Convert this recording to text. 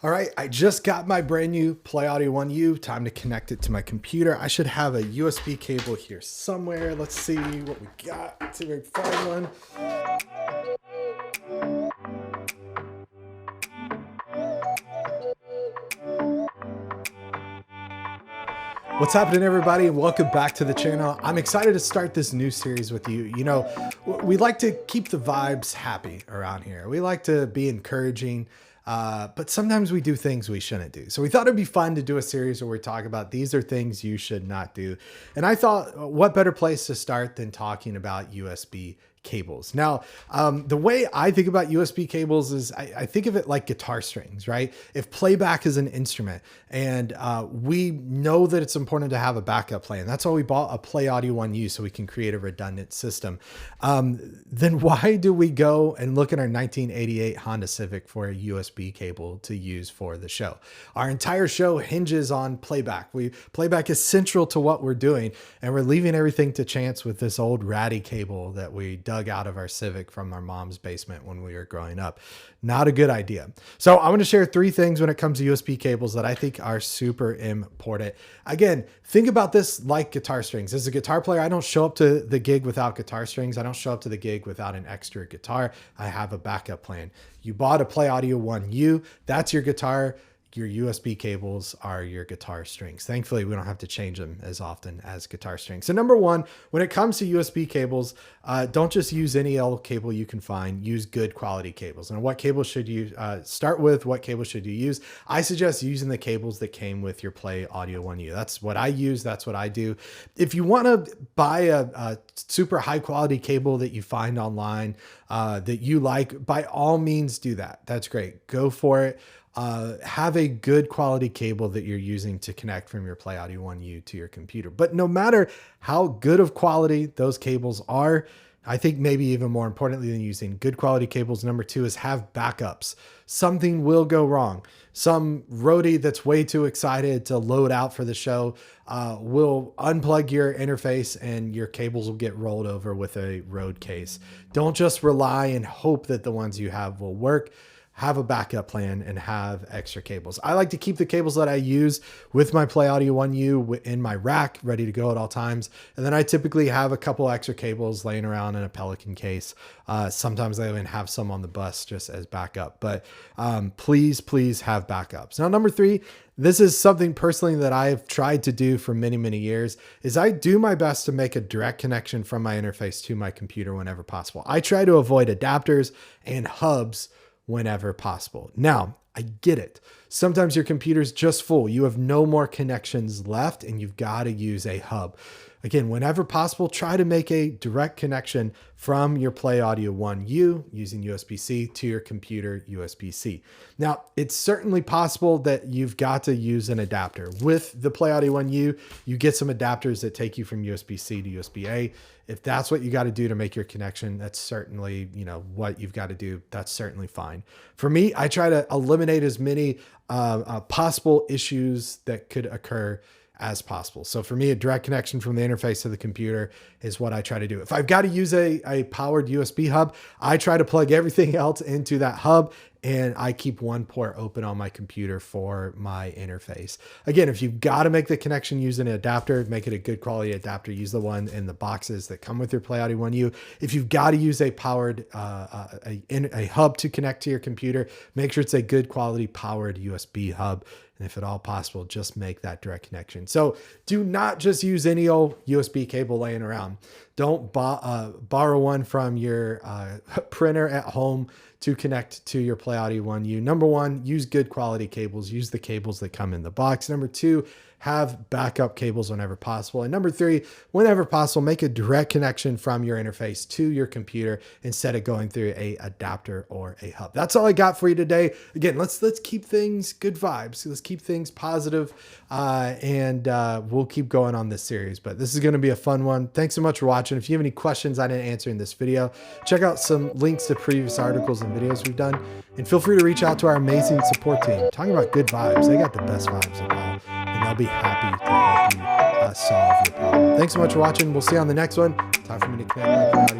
All right, I just got my brand new Play Audio 1U. Time to connect it to my computer. I should have a USB cable here somewhere. Let's see what we got. Let's see if we can find one. What's happening, everybody, and welcome back to the channel. I'm excited to start this new series with you. You know, we like to keep the vibes happy around here. We like to be encouraging, but sometimes we do things we shouldn't do. So we thought it'd be fun to do a series where we talk about these are things you should not do. And I thought, what better place to start than talking about USB cables. Now, the way I think about USB cables is I think of it like guitar strings, right? If playback is an instrument and we know that it's important to have a backup plan, that's why we bought a Play Audio 1U so we can create a redundant system. Then why do we go and look at our 1988 Honda Civic for a USB cable to use for the show? Our entire show hinges on playback. Playback is central to what we're doing, and we're leaving everything to chance with this old ratty cable that we dug out of our Civic from our mom's basement when we were growing up. Not a good idea. So I'm going to share 3 things when it comes to USB cables that I think are super important. Again, think about this like guitar strings. As a guitar player, I don't show up to the gig without guitar strings. I don't show up to the gig without an extra guitar. I have a backup plan. You bought a Play Audio 1U. That's your guitar. Your USB cables are your guitar strings. Thankfully, we don't have to change them as often as guitar strings. So number one, when it comes to USB cables, don't just use any old cable you can find. Use good quality cables. And what cable should you start with? What cable should you use? I suggest using the cables that came with your Play Audio 1U. That's what I use. That's what I do. If you want to buy a super high quality cable that you find online that you like, by all means do that. That's great. Go for it. Have a good quality cable that you're using to connect from your Play Audio 1U to your computer. But no matter how good of quality those cables are, I think maybe even more importantly than using good quality cables, number 2 is have backups. Something will go wrong. Some roadie that's way too excited to load out for the show will unplug your interface and your cables will get rolled over with a road case. Don't just rely and hope that the ones you have will work. Have a backup plan and have extra cables. I like to keep the cables that I use with my Play Audio 1U in my rack, ready to go at all times. And then I typically have a couple extra cables laying around in a Pelican case. Sometimes I even have some on the bus just as backup, but please have backups. Now, number 3, this is something personally that I've tried to do for many, many years, is I do my best to make a direct connection from my interface to my computer whenever possible. I try to avoid adapters and hubs whenever possible. Now, I get it. Sometimes your computer's just full. You have no more connections left and you've got to use a hub. Again, whenever possible, try to make a direct connection from your Play Audio 1U using USB-C to your computer USB-C. Now, it's certainly possible that you've got to use an adapter. With the Play Audio 1U, you get some adapters that take you from USB-C to USB-A. If that's what you got to do to make your connection, that's certainly, what you've got to do. That's certainly fine. For me, I try to eliminate as many possible issues that could occur as possible. So for me, a direct connection from the interface to the computer is what I try to do. If I've got to use a powered USB hub, I try to plug everything else into that hub and I keep one port open on my computer for my interface. Again, if you've got to make the connection using an adapter, make it a good quality adapter. Use the one in the boxes that come with your Play Audio 1U. If you've got to use a powered a hub to connect to your computer, make sure it's a good quality powered USB hub. And if at all possible, just make that direct connection. So do not just use any old USB cable laying around. Don't borrow one from your printer at home to connect to your Play Audio 1U. Number 1, use good quality cables. Use the cables that come in the box. Number 2, have backup cables whenever possible. And number 3, whenever possible, make a direct connection from your interface to your computer instead of going through a adapter or a hub. That's all I got for you today. Again, let's keep things good vibes. Let's keep things positive, and we'll keep going on this series. But this is going to be a fun one. Thanks so much for watching. If you have any questions I didn't answer in this video, check out some links to previous articles and videos we've done. And feel free to reach out to our amazing support team. Talking about good vibes. They got the best vibes of all. And they'll be happy to help you solve your problem. Thanks so much for watching. We'll see you on the next one. Time for me to connect my